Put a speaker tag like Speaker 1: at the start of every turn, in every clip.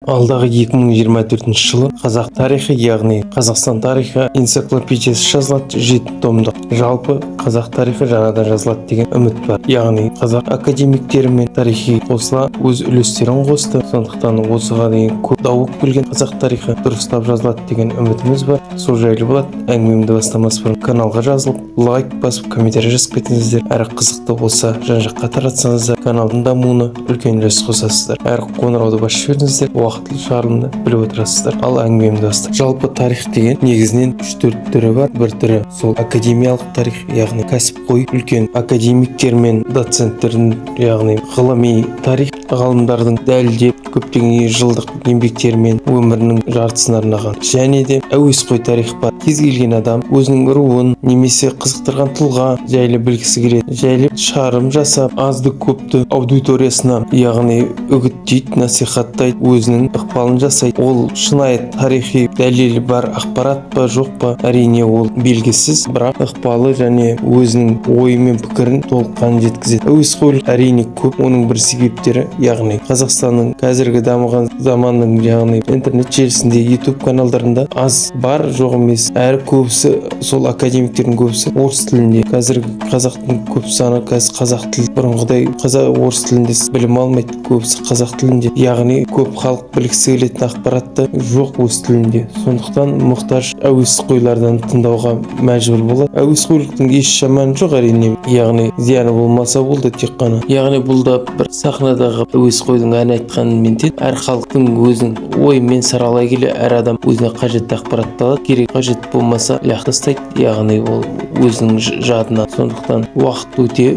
Speaker 1: Алдағы 2024 жылы қазақ тарихы, яғни Қазақстан тарихы энциклопедиясы жазылады, 7 томдық. Жалпы қазақ тарихы жаңадан жазылады деген үміт бар. Яғни қазақ академиктері мен тарихи қосыла өз үлестерін қосты. Сондықтан осыға дейін көп дау келген қазақ тарихы дұрыстап жазылады деген үмітіміз бар. Сол жайлы болады. Әңгімемді бастамас бұрын каналға жазылып, лайк басып, комментарий жазып кетіңіздер. Әрі қызықты болса жан-жаққа таратсаңыздар, каналдың дамуына үлкен үлес қосасыздар. Әрі қоңырауды басып жіберіңіздер. Уақытлы шығарылымды біліп отырасыздар. Ал әңгімемді бастайық. Жалпы тарих деген негізінен 3-4 түрі бар. Bir түрі сол академиялық тарих, яғни кәсіпқой үлкен академиктер мен доценттердің, яғни ғылыми тарих ғалымдардың дәлелдеп көптеген жылдық еңбектерімен өмірінің жартысын арнаған. Және де әуесқой тарих бар. Кез келген адам өзінің руын немесе қызықтырған тұлға жайлы білгісі келеді. Жайлы шығарым жасап, азды көпті аудиториясына, яғни үгіттейді, насихаттайды, өзінің ықпалын жасайды. Ол шынайы тарихи дәлелі бар ақпарат па, жоқ па, әрине ол белгісіз, бірақ ықпалы және өзінің ойы мен пікірін толыққан жеткізеді. Әуесқойлық әрине көп, оның бір себептері, яғни Қазақстанның қазіргі дамыған заманның, яғни интернет желісінде, YouTube каналдарында аз бар, жоқ емес. Әрі көбісі, сол академиктердің көбісі орыс тілінде. Қазіргі қазақтың көп саны қазақ тілі, бұрынғыдай орыс тілінде білім алмайды, көбісі қазақ тілінде. Яғни көп халық білгісі келетін ақпаратты жоқ өз тілінде. Сондықтан мұқтаж әуесқойлардан тыңдауға мәжбүр болады. Әуесқойлықтың еш жаманы жоқ әрине, яғни зияны болмаса болды тек қана. Яғни бұл да бір сахнадағы әуесқойдың ән айтқанымен тең, әр халықтың өзінің ойымен саралай келе, әр адам өзіне қажетті ақпаратты алады, керек қажет болмаса лақ тастайды, яғни ол өзінің жадына. Сондықтан уақыт өте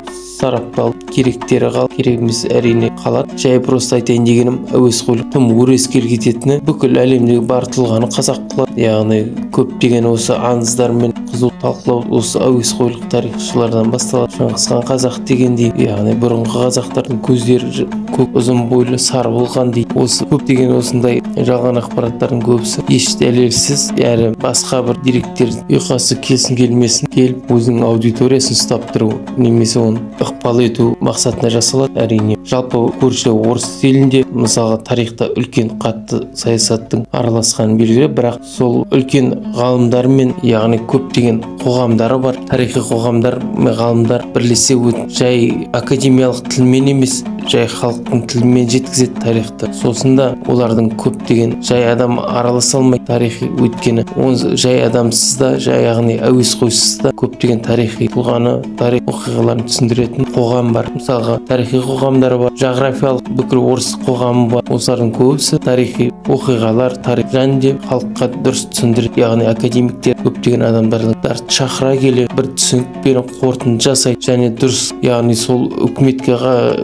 Speaker 1: сарапталып, керектері қалып, керек емес әрине қалады. Жай просто айтайын дегенім, әуесқойлық тым өрескел кететіні бүкіл әлемдегі бар тұлғаны қазақ қылады. Яғни көптеген осы аңыздар мен қызу талқылау осы әуесқойлық тарихшылардан басталады. Шыңғысхан қазақ дегендей, яғни бұрынғы қазақтардың көздері көк, ұзын бойлы, сары болған дейді. Осы көптеген осындай жалған ақпараттардың көбісі еш дәлелсіз, әрі басқа бір деректер ұйқасы келсін келмесін келіп өзінің аудиториясын ұстап тұру немесе оны ықпал ету мақсатына жасалады. Әрине жалпы көрші орыс елінде мысалға тарихта үлкен қатты саясаттың араласқаны белгілі, бірақ сол үлкен ғалымдар мен, яғни көптеген қоғамдары бар, тарихи қоғамдар мен ғалымдар бірлесе жай академиялық тілмен емес, жай халықтың тілімен жеткізеді тарихты. Сосында олардың көптеген жай адам араласа алмайды тарихи, өйткені жай адамсыз да, жай яғни әуесқойсыз да көптеген тарихи тұлғаны, тарих оқиғаларын түсіндіретін қоғам бар. Мысалға тарихи қоғамдар бар, жағрафиялық бүкіл орыс қоғамы бар. Осылардың көбісі тарихи оқиғалар, тарих жөнінде халыққа дұрыс түсіндіреді. Яғни академиктер көптеген адамдардың шақыра келе бір түсінік беріп қорытынды жасайды, және дұрыс, яғни сол үкіметке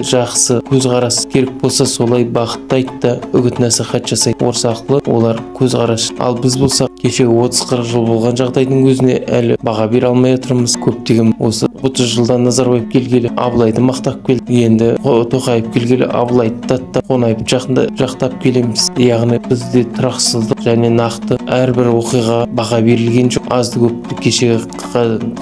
Speaker 1: жақсы көзқарас керек болса солай бағыттайды да үгіт насихат жасайды. Орыс арқылы олар көзқарас. Ал біз болсақ кешегі 30-40 жыл болған жағдайдың өзіне әлі баға бере алмай отырмыз. Көптеген осы 30 жылдан Назарбаев келгелі Абылайды мақтап келді, енді Тоқаев келгелі Абылайды даттап, Қонаев жақтап келеміз. Яғни бізде тұрақсыздық және нақты әрбір оқиға баға берілген жоқ. Азды көпті кешегі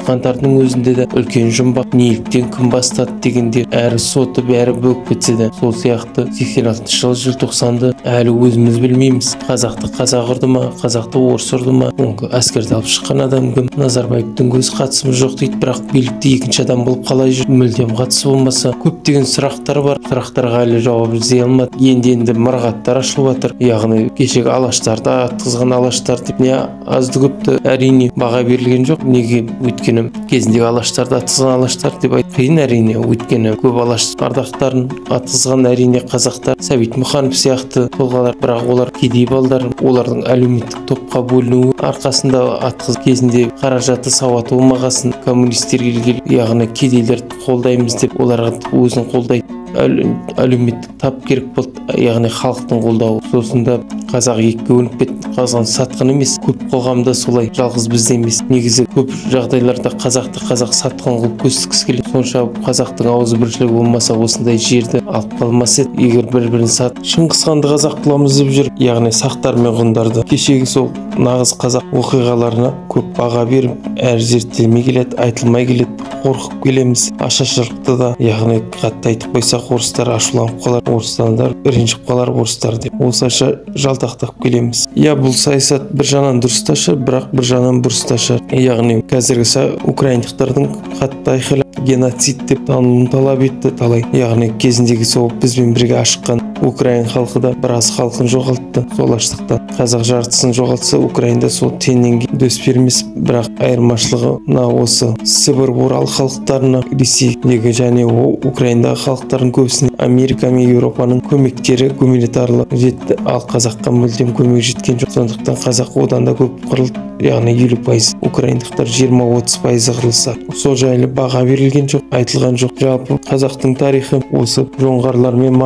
Speaker 1: қаңтардың өзінде де үлкен жұмбақ, неліктен кім бастады дегенде әрі соты бәрі бөгіп кетсе де, сол сияқты 86 жыл желтоқсанды әлі өзіміз білмейміз. Қазақты қазақ ұрды ма, қазақты орыс ұрды ма, әскерді алып шыққан адам кім? Назарбаевтың өз қатысымы жоқ дейді, бірақ билікте екінші адам болып қалай жүр? Мүлдем қатысы болмаса, көптеген сұрақтар бар. Сұрақтарға әлі жауап іздей алмады. Енді мұрағаттар ашылып жатыр. Яғни кешегі алаштарды атқызған алаштар деп не азды көпті әрине баға берілген жоқ. Неге? Өйткені кезіндегі алаштарды атқызған алаштар деп айту қиын әрине. Өйткені көп алаш ардақтарын атқызған әрине қазақтар, Сәбит Мұқанов сияқты тұлғалар, бірақ олар кедей балдар, олардың әлеуметтік топқа бөлінуі арқасында атқыз кезінде қаражаты сауаты болмағасын коммунистер келгелі, яғни кедейлерді қолдаймыз деп оларға өзін қолдайды. Әлеуметтік тап керек болды, яғни халықтың қолдауы. Сосында қазақ екіге бөлініп кетті. Қазақ сатқын емес, көп қоғамда солай, жалғыз бізде емес. Негізі көп жағдайларда қазақ сатқын қылып көрсеткісі келеді. Сонша қазақтың ауызы біршілігі болмаса осындай жерді алып қалмас еді, егер бір-бірін сат. Шыңғысханды қазақ қыламыз деп жүр, яғни сақтар мен ғұндарды. Кешегі сол нағыз қазақ оқиғаларына көп баға беріп, әр зерттелмей келеді, айтылмай келеді, қорқып келеміз. Ашаршылықты да, яғни қатты айтып қойсақ, орыстар ашуланып қалар, орыстандар ренжіп қалар орыстар деп. Осылайша жалтақтап келеміз. Бұл саясат бір жағынан дұрыс та шығар, бірақ бір жағынан бұрыс та шығар. Яғни қазіргі украиндықтардың қатты айқайлап геноцид деп танылуын талап етті талай. Яғни кезіндегі сол бізбен бірге ашыққан Украин халқы да біраз халқын жоғалтты сол аштықтан. Қазақ жартысын жоғалтса, Украинда сол теңнен дөс бермес. Бірақ айырмашылығы осы Сібір, Орал халықтарына Ресейдегі және Украиндағы халықтардың көбісіне Америка мен Еуропаның көмектері гуманитарлы жетті, ал қазаққа мүлдем көмек жеткен жоқ. Сондықтан қазақ одан да көп қырылды. Яғни 50%, украиндықтар 20-30% қырылса, сол жайлы баға берілген жоқ, айтылған жоқ. Жалпы қазақтың тарихы осы жоңғарлармен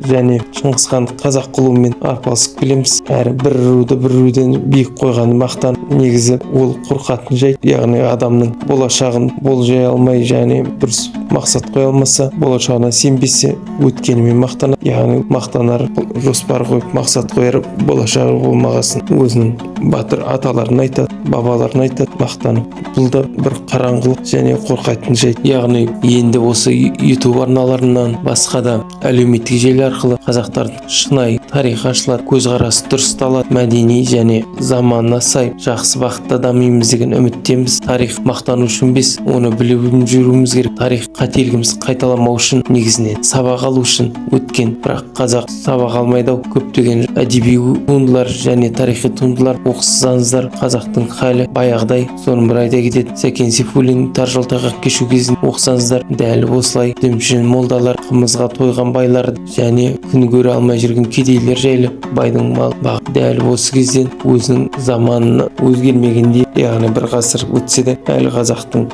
Speaker 1: және Шыңғысхан қазақ қылуымен арпалысып келеміз. Әрі бір руды бір руден биік қойған мақтан, негізі ол қорқатын жайт. Яғни адамның болашағын болжай алмай және дұрыс мақсат қоя алмаса, болашағына сенбесе, өткенімен мақтанады. Яғни мақтанар, жоспар қойып мақсат қояр, болашағы болмағасын өзінің батыр аталарын айтады, бабаларын айтады, мақтанып. Бұл да бір қараңғылық және қорқатын жайт. Яғни енді осы YouTube арналарынан, басқа да әлеуметтік желі арқылы қазақтардың шынайы тарихы ашылады, көзқарасы дұрысталады, мәдени және заманына сай жақсы бағытта дамимыз деген үміттеміз. Тарих мақтану үшін емес, оны біліп жүруіміз керек. Тарих қателігіміз қайталамау үшін, негізінен сабақ алу үшін өткен. Бірақ қазақ сабақ алмайды. Көптеген әдеби туындылар және тарихи туындылар оқысаңыздар, қазақтың халі баяғыдай. Соның бір айта кетеді, Сәкен Сейфуллин тар жол тайғақ кешу кезін оқысаңыздар, дәл осылай дүмшін молдалар, қымызға тойған байлар және күн көре алмай жүрген кедейлер жайлы байдың мал бағып, дәл осы кезден өзінің заманына өзгермегенде, яғни бір ғасыр өтсе де әлі қазақтың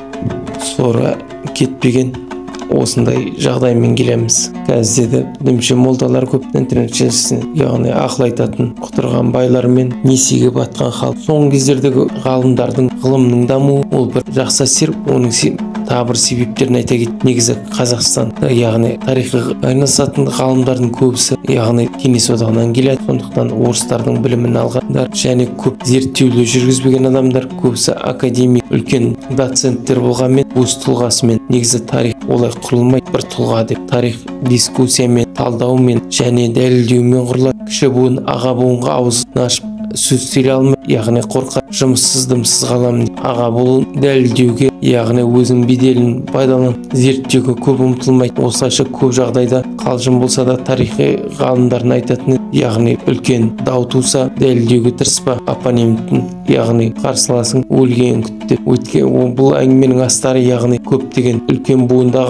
Speaker 1: соры кетпеген осындай жағдаймен келеміз. Қазірде дүмше молдалар көп, интернет желісіне, яғни ақыл айтатын құтырған байлар мен несиеге батқан халық. Соңғы кездердегі ғалымдардың ғылымның дамуы ол бір жақсы әсер. Оның тағы бір себептерін айта кетейін. Негізі Қазақстан, яғни тарихы айналысатын ғалымдардың көбісі, яғни Кеңес одағынан келеді. Сондықтан орыстардың білімін алғандар және көп зерттеулер жүргізбеген адамдар, көбісі академик, үлкен доценттер болғанмен, өз тұлғасымен. Негізі тарих олай құрылмайды, бір тұлға деп. Тарих дискуссиямен, талдаумен және дәлелдеумен құрылады. Кіші буын аға буынға аузын ашып сөз сөйлей алмайды, яғни қорқады, жұмыссыз дымсыз қаламын. Аға буын дәлелдеуге, яғни өзінің беделін пайдаланып зерттеуге көп ұмтылмайды. Осылайша көп жағдайда қалжың болса да тарихи ғалымдардың айтатыны, яғни үлкен дау туса дәлелдеуге тырыспа, оппоненттің, яғни қарсыласың өлгенін күт деп. Өйткені бұл әңгіменің астары, яғни көптеген үлкен буынды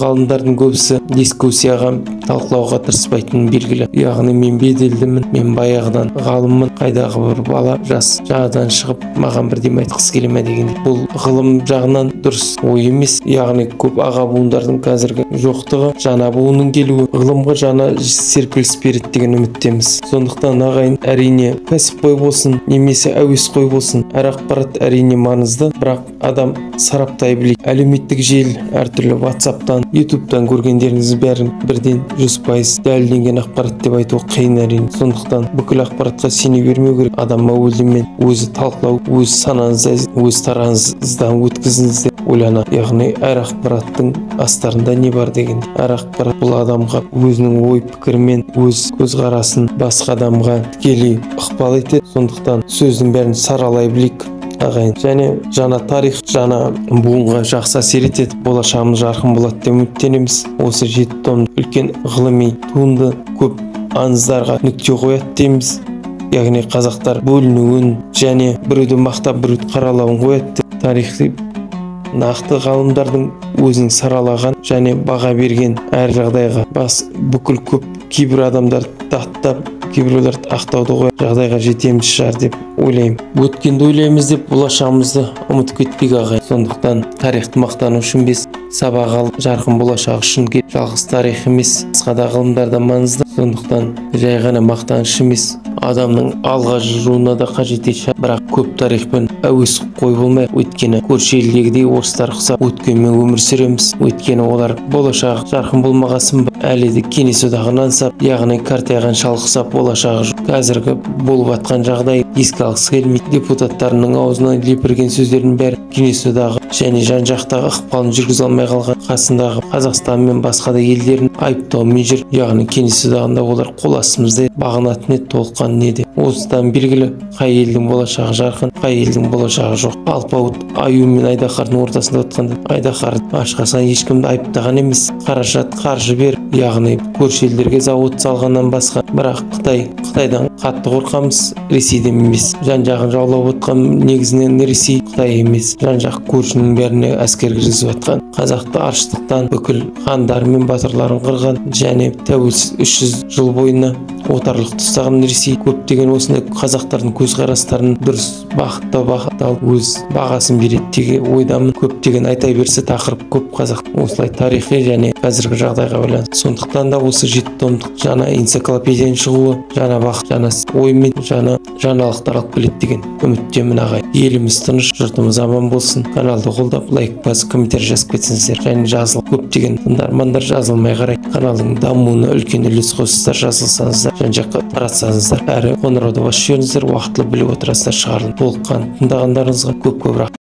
Speaker 1: ғалымдардың көбісі дискуссияға, талқылауға тырыспайтын белгілі. Яғни мен беделдімін, мен баяғыдан ғалыммын, қайдағы бір бала жас жағадан шығып маған бірдеме айтқысы келе ме дегендей. Бұл ғылым жағынан дұрыс ой емес. Яғни көп аға буындардың қазіргі жоқтығы, жаңа буынның келуі ғылымға жаңа серпіліс береді деген үміттеміз. Сондықтан ағайын, әрине кәсіпқой болсын немесе әуесқой болсын, әр ақпарат әрине маңызды, бірақ адам сараптай білейді. Әлеуметтік желі әртүрлі WhatsApp-тан, YouTube-тан көргендеріңіз бәрін бірден 100% дәлелденген ақпарат деп айту қиын әрине. Сондықтан бүкіл ақпаратқа сене бермеу керек. Адам өліммен өзі талқылау, өз санаңызды, өз тараңыздан өткізіңіз деп ойлана. Яғни әр ақпараттың астарында не бар деген. Әр ақпарат бұл адамға өзінің ой пікірімен, өз көзқарасын басқа адамға тікелей ықпал етеді. Сондықтан сөздің бәрін саралай білейік ағайын. Және жаңа тарих, жаңа буынға жақсы әсер етеді. Болашағымыз жарқын болады деп үміттенеміз. Осы 7 том үлкен ғылыми туынды көп аңыздарға нүкте қояды дейміз. Яғни қазақтар бөлінуін және біреуді мақтап біреуді қаралауын қояды. Тарихи нақты ғалымдардың өзінің саралаған және баға берген әр жағдайға бүкіл көп кейбір адамдар даттап, кейбіреулерді ақтауды қояды, жағдайға жетеміз шығар деп ойлаймын. Өткенді ойлаймыз деп болашағымызды ұмытып кетпейік ағайын. Сондықтан тарихты мақтану үшін емес, сабақ алып жарқын болашақ үшін жалғыз тарих емес, басқа да ғылымдар да маңызды. Сондықтан жай ғана мақтаныш емес, адамның алға жылжуына да қажет етші. Бірақ көп тарихпен әуес қой болмай, өйткені көрші елдегідей орыстар ұқсап өткенмен өмір сүреміз. Өйткені олар болашағы жарқын болмағасын ба, әлі де Кеңес одағын аңсап, яғни қартайған шалқысап болашағы жоқ. Қазіргі болып атқан жағдай еске алғысы келмейді. Депутаттарының аузынан лепірген сөздердің бәрі Кеңес одағы және жан-жақтағы ықпалын жүргізе алмай қалған қасындағы Қазақстан мен басқа да елдерін айыптаумен жүр. Яғни Кеңес одағында олар қол астымызда бағынатын еді, толыққан неде. Осыдан белгілі, қай елдің болашағы жарқын, қай елдің болашағы жоқ. Алпауыт аю мен айдаһардың ортасында отқанда, айдаһар ашқасан ешкімді айыптаған емес. Қаражат, қаржы беріп, яғни көрші елдерге зауыт салғаннан басқа. Бірақ Қытайдан қатты қорқамыз, Ресейден емес. Жан-жағын жаулап отқан негізінен Ресей, Қытай емес. Жан-жақ көршінің бәріне әскер кіргізіп жатқан. Қазақты аштықтан бүкіл хандары мен батырларын қырған және тәуелсіз 300 жыл бойына отарлық ұстаған Ресей көптеген осындай қазақтардың көзқарастарын дұрыс бағытта бағытталып өз бағасын береді деген ойдамын. Көптеген айта берсе тақырып көп. Қазақ осылай тарихи және қазіргі жағдайға байланысты. Сондықтан да осы 7 томдық жаңа энциклопедияның шығуы жаңа бақыт, жаңа ой мен жаңа жаңалықтар алып келеді деген үміттемін ағай. Еліміз тыныш, жұртымыз аман болсын. Каналды қолдап, лайк басып, комментарий жазып кетсеңіздер және жазылып, көптеген тыңдармандар жазылмай қарайды. Каналдың дамуына үлкен үлес қоссыздар, жазылсаңыздар, жан-жаққа таратсаңыздар, әрі қоңырауды басып жіберіңіздер, уақытылы біліп отырасыздар шығарылым. Толыққан тыңдағандарыңызға көп рахмет.